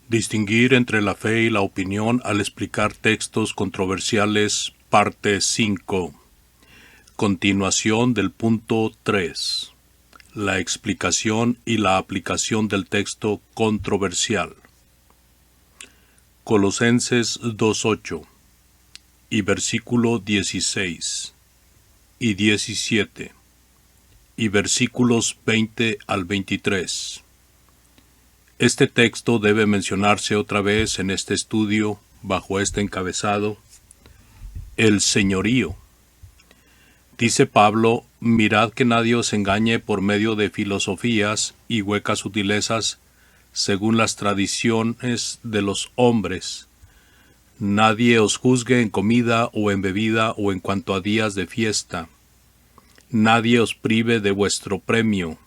Distinguir entre la fe y la opinión al explicar textos controversiales, parte 5. Continuación del punto 3. La explicación y la aplicación del texto controversial. Colosenses 2:8 y versículo 16 y 17 y versículos 20 al 23. Este texto debe mencionarse otra vez en este estudio bajo este encabezado: el señorío. Dice Pablo: mirad que nadie os engañe por medio de filosofías y huecas sutilezas según las tradiciones de los hombres. Nadie os juzgue en comida o en bebida o en cuanto a días de fiesta. Nadie os prive de vuestro premio.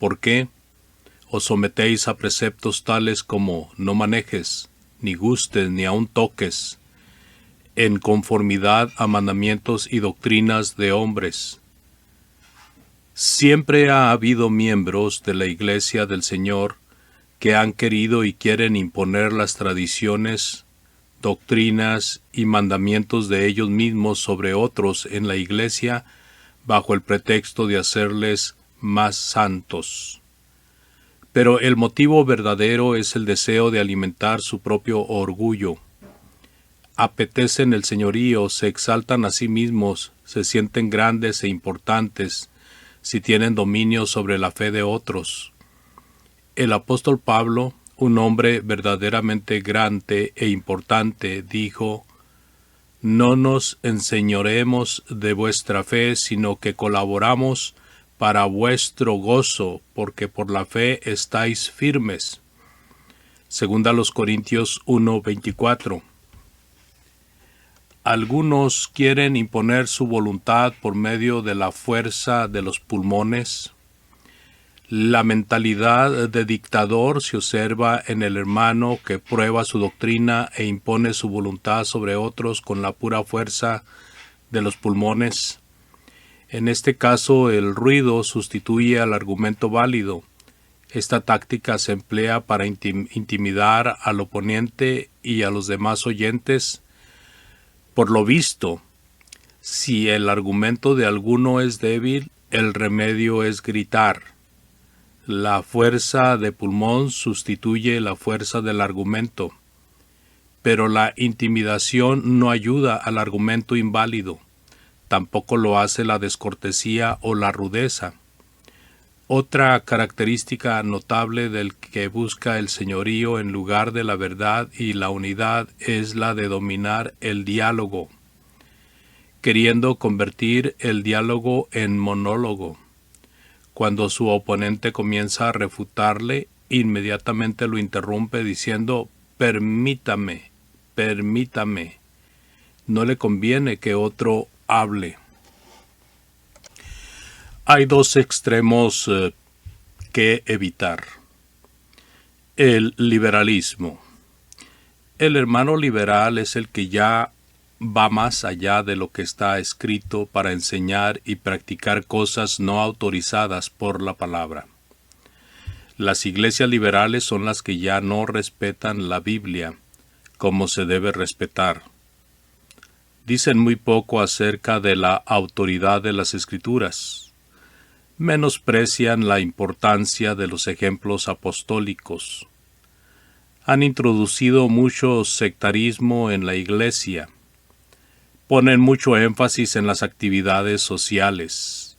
¿Por qué? Os sometéis a preceptos tales como: no manejes, ni gustes, ni aun toques, en conformidad a mandamientos y doctrinas de hombres. Siempre ha habido miembros de la Iglesia del Señor que han querido y quieren imponer las tradiciones, doctrinas y mandamientos de ellos mismos sobre otros en la Iglesia bajo el pretexto de hacerles más santos. Pero el motivo verdadero es el deseo de alimentar su propio orgullo. Apetecen el señorío, se exaltan a sí mismos, se sienten grandes e importantes si tienen dominio sobre la fe de otros. El apóstol Pablo, un hombre verdaderamente grande e importante, dijo: no nos enseñoremos de vuestra fe, sino que colaboramos para vuestro gozo, porque por la fe estáis firmes. Segunda los Corintios 1:24. Algunos quieren imponer su voluntad por medio de la fuerza de los pulmones. La mentalidad de dictador se observa en el hermano que prueba su doctrina e impone su voluntad sobre otros con la pura fuerza de los pulmones. En este caso, el ruido sustituye al argumento válido. Esta táctica se emplea para intimidar al oponente y a los demás oyentes. Por lo visto, si el argumento de alguno es débil, el remedio es gritar. La fuerza de pulmón sustituye la fuerza del argumento, pero la intimidación no ayuda al argumento inválido. Tampoco lo hace la descortesía o la rudeza. Otra característica notable del que busca el señorío en lugar de la verdad y la unidad es la de dominar el diálogo, queriendo convertir el diálogo en monólogo. Cuando su oponente comienza a refutarle, inmediatamente lo interrumpe diciendo: permítame. No le conviene que otro hable. Hay dos extremos que evitar. El liberalismo. El hermano liberal es el que ya va más allá de lo que está escrito para enseñar y practicar cosas no autorizadas por la palabra. Las iglesias liberales son las que ya no respetan la Biblia como se debe respetar. Dicen muy poco acerca de la autoridad de las Escrituras. Menosprecian la importancia de los ejemplos apostólicos. Han introducido mucho sectarismo en la iglesia. Ponen mucho énfasis en las actividades sociales.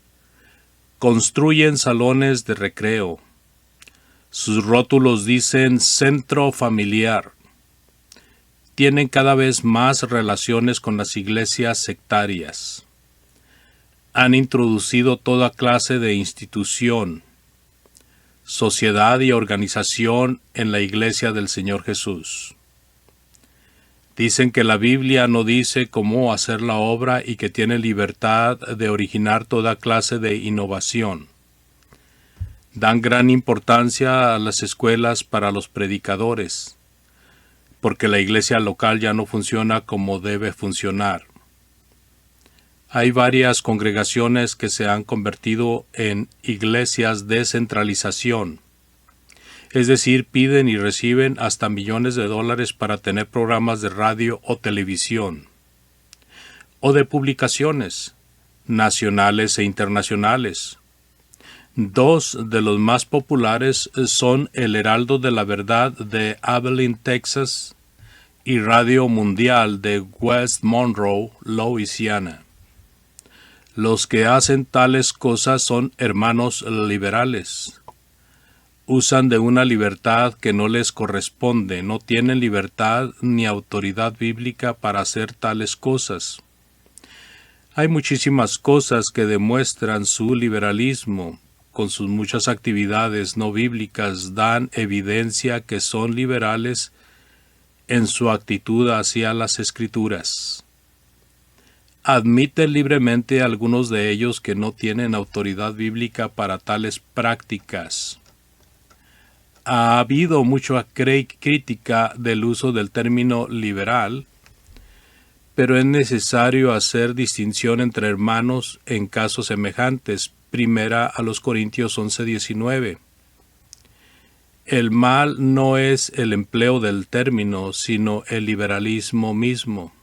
Construyen salones de recreo. Sus rótulos dicen centro familiar. Tienen cada vez más relaciones con las iglesias sectarias. Han introducido toda clase de institución, sociedad y organización en la iglesia del Señor Jesús. Dicen que la Biblia no dice cómo hacer la obra y que tiene libertad de originar toda clase de innovación. Dan gran importancia a las escuelas para los predicadores, porque la iglesia local ya no funciona como debe funcionar. Hay varias congregaciones que se han convertido en iglesias de centralización. Es decir, piden y reciben hasta millones de dólares para tener programas de radio o televisión, o de publicaciones, nacionales e internacionales. Dos de los más populares son El Heraldo de la Verdad de Abilene, Texas, y Radio Mundial de West Monroe, Louisiana. Los que hacen tales cosas son hermanos liberales. Usan de una libertad que no les corresponde, no tienen libertad ni autoridad bíblica para hacer tales cosas. Hay muchísimas cosas que demuestran su liberalismo. Con sus muchas actividades no bíblicas dan evidencia que son liberales en su actitud hacia las Escrituras. Admiten libremente algunos de ellos que no tienen autoridad bíblica para tales prácticas. Ha habido mucha crítica del uso del término liberal, pero es necesario hacer distinción entre hermanos en casos semejantes. Primera a los Corintios 11:19. El mal no es el empleo del término, sino el liberalismo mismo.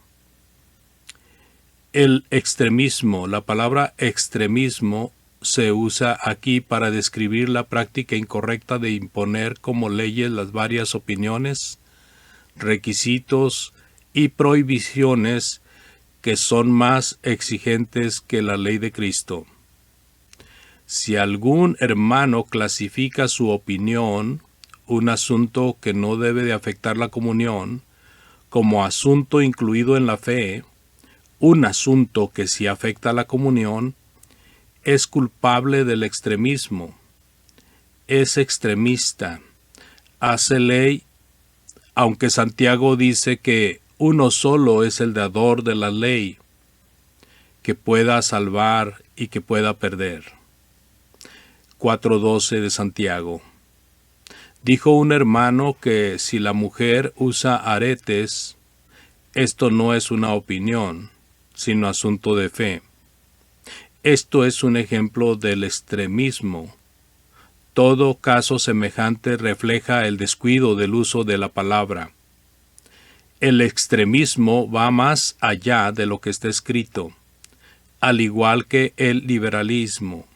El extremismo, la palabra extremismo se usa aquí para describir la práctica incorrecta de imponer como leyes las varias opiniones, requisitos y prohibiciones que son más exigentes que la ley de Cristo. Si algún hermano clasifica su opinión, un asunto que no debe de afectar la comunión, como asunto incluido en la fe, un asunto que sí afecta a la comunión, es culpable del extremismo, es extremista, hace ley, aunque Santiago dice que uno solo es el dador de la ley, que pueda salvar y que pueda perder. 4:12 de Santiago. Dijo un hermano que si la mujer usa aretes, esto no es una opinión, sino asunto de fe. Esto es un ejemplo del extremismo. Todo caso semejante refleja el descuido del uso de la palabra. El extremismo va más allá de lo que está escrito, al igual que el liberalismo.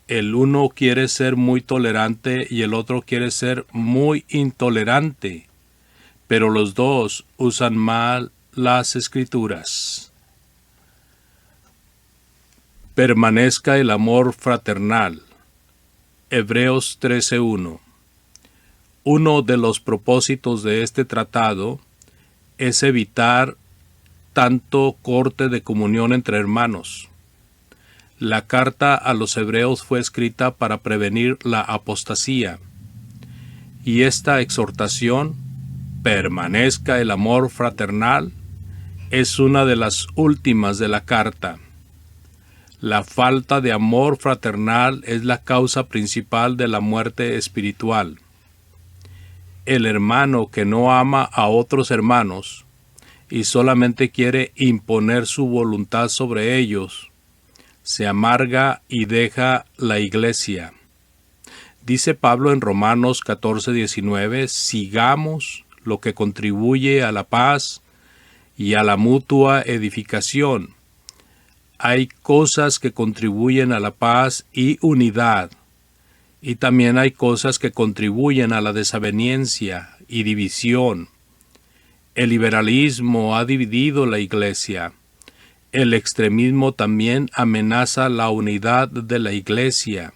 El uno quiere ser muy tolerante y el otro quiere ser muy intolerante, pero los dos usan mal las Escrituras. Permanezca el amor fraternal. Hebreos 13:1. Uno de los propósitos de este tratado es evitar tanto corte de comunión entre hermanos. La carta a los hebreos fue escrita para prevenir la apostasía, y esta exhortación, permanezca el amor fraternal, es una de las últimas de la carta. La falta de amor fraternal es la causa principal de la muerte espiritual. El hermano que no ama a otros hermanos y solamente quiere imponer su voluntad sobre ellos, se amarga y deja la iglesia. Dice Pablo en Romanos 14:19, sigamos lo que contribuye a la paz y a la mutua edificación. Hay cosas que contribuyen a la paz y unidad, y también hay cosas que contribuyen a la desaveniencia y división. El liberalismo ha dividido la iglesia. El extremismo también amenaza la unidad de la iglesia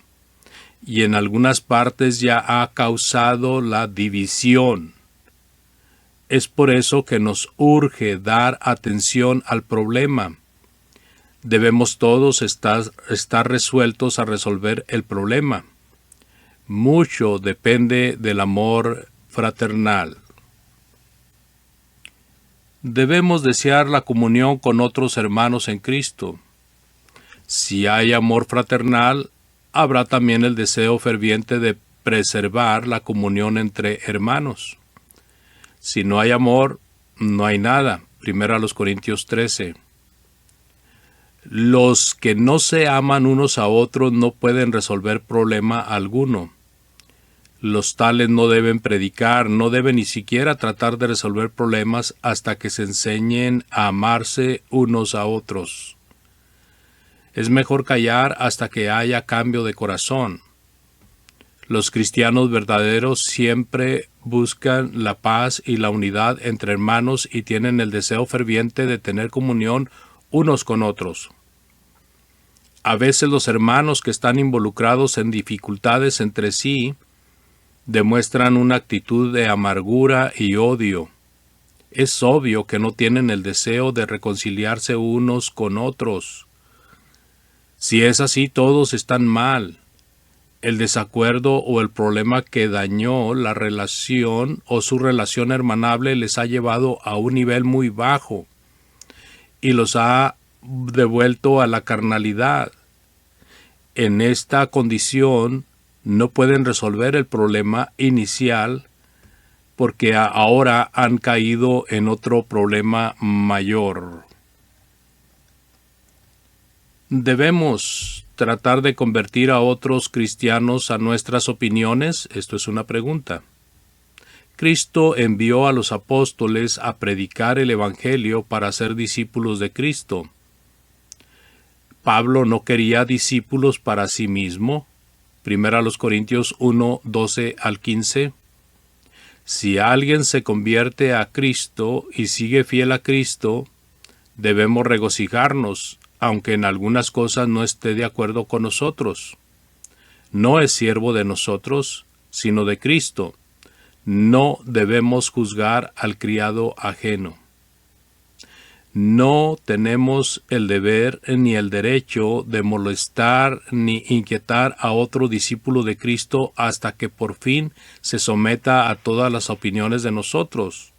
y en algunas partes ya ha causado la división. Es por eso que nos urge dar atención al problema. Debemos todos estar resueltos a resolver el problema. Mucho depende del amor fraternal. Debemos desear la comunión con otros hermanos en Cristo. Si hay amor fraternal, habrá también el deseo ferviente de preservar la comunión entre hermanos. Si no hay amor, no hay nada. 1 Corintios 13. Los que no se aman unos a otros no pueden resolver problema alguno. Los tales no deben predicar, no deben ni siquiera tratar de resolver problemas hasta que se enseñen a amarse unos a otros. Es mejor callar hasta que haya cambio de corazón. Los cristianos verdaderos siempre buscan la paz y la unidad entre hermanos y tienen el deseo ferviente de tener comunión unos con otros. A veces los hermanos que están involucrados en dificultades entre sí demuestran una actitud de amargura y odio. Es obvio que no tienen el deseo de reconciliarse unos con otros. Si es así, todos están mal. El desacuerdo o el problema que dañó la relación o su relación hermanable les ha llevado a un nivel muy bajo y los ha devuelto a la carnalidad. En esta condición no pueden resolver el problema inicial porque ahora han caído en otro problema mayor. ¿Debemos tratar de convertir a otros cristianos a nuestras opiniones? Esto es una pregunta. Cristo envió a los apóstoles a predicar el Evangelio para ser discípulos de Cristo. Pablo no quería discípulos para sí mismo. 1 Corintios 1, 12 al 15. Si alguien se convierte a Cristo y sigue fiel a Cristo, debemos regocijarnos, aunque en algunas cosas no esté de acuerdo con nosotros. No es siervo de nosotros, sino de Cristo. No debemos juzgar al criado ajeno. No tenemos el deber ni el derecho de molestar ni inquietar a otro discípulo de Cristo hasta que por fin se someta a todas las opiniones de nosotros.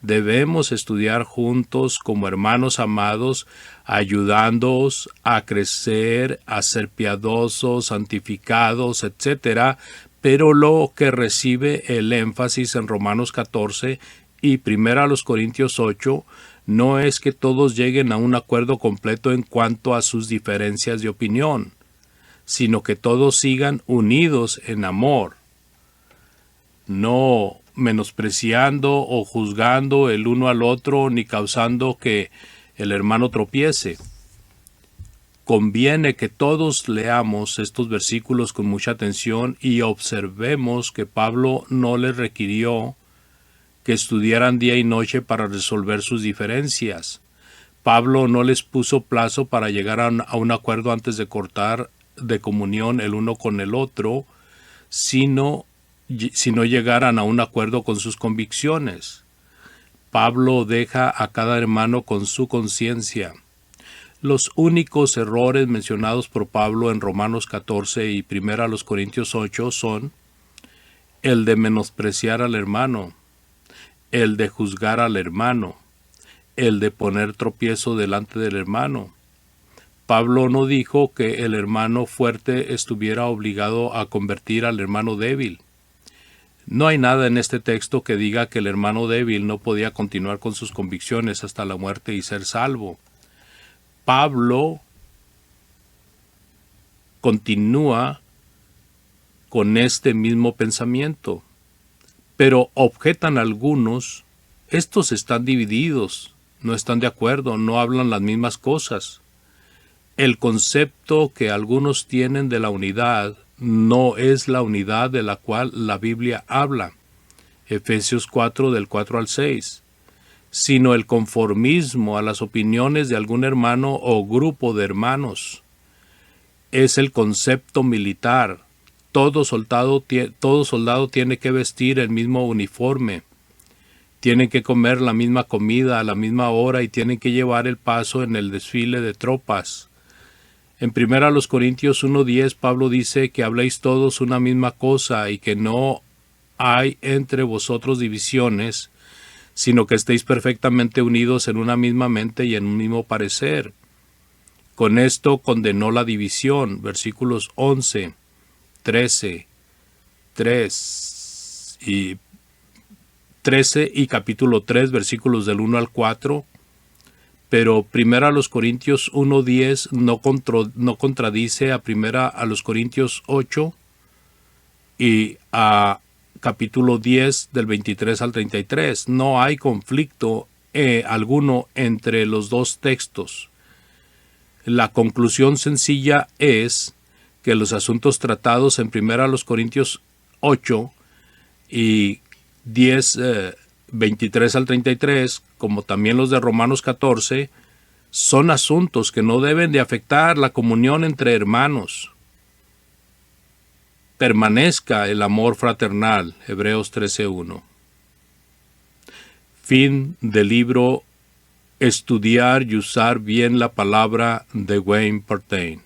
Debemos estudiar juntos como hermanos amados, ayudándoos a crecer, a ser piadosos, santificados, etc., pero lo que recibe el énfasis en Romanos 14 y 1 Corintios 8 no es que todos lleguen a un acuerdo completo en cuanto a sus diferencias de opinión, sino que todos sigan unidos en amor, no menospreciando o juzgando el uno al otro ni causando que el hermano tropiece. Conviene que todos leamos estos versículos con mucha atención y observemos que Pablo no les requirió que estudiaran día y noche para resolver sus diferencias. Pablo no les puso plazo para llegar a un acuerdo antes de cortar de comunión el uno con el otro, si no llegaran a un acuerdo con sus convicciones. Pablo deja a cada hermano con su conciencia. Los únicos errores mencionados por Pablo en Romanos 14 y 1 Corintios 8 son el de menospreciar al hermano, el de juzgar al hermano, el de poner tropiezo delante del hermano. Pablo no dijo que el hermano fuerte estuviera obligado a convertir al hermano débil. No hay nada en este texto que diga que el hermano débil no podía continuar con sus convicciones hasta la muerte y ser salvo. Pablo continúa con este mismo pensamiento, pero objetan algunos, estos están divididos, no están de acuerdo, no hablan las mismas cosas. El concepto que algunos tienen de la unidad no es la unidad de la cual la Biblia habla, Efesios 4 del 4 al 6, sino el conformismo a las opiniones de algún hermano o grupo de hermanos. Es el concepto militar. Todo soldado tiene que vestir el mismo uniforme, tienen que comer la misma comida a la misma hora y tienen que llevar el paso en el desfile de tropas. En 1 Corintios 1:10 Pablo dice que habléis todos una misma cosa y que no hay entre vosotros divisiones, sino que estéis perfectamente unidos en una misma mente y en un mismo parecer. Con esto condenó la división, versículos 11, 13 y capítulo 3, versículos del 1 al 4, pero 1 Corintios 1:10 no contradice a 1 Corintios 8, y a capítulo 10 del 23 al 33. No hay conflicto alguno entre los dos textos. La conclusión sencilla es que los asuntos tratados en 1 Corintios 8 y 10, 23 al 33, como también los de Romanos 14, son asuntos que no deben de afectar la comunión entre hermanos. Permanezca el amor fraternal, Hebreos 13:1. Fin del libro Estudiar y usar bien la palabra de Wayne Partain.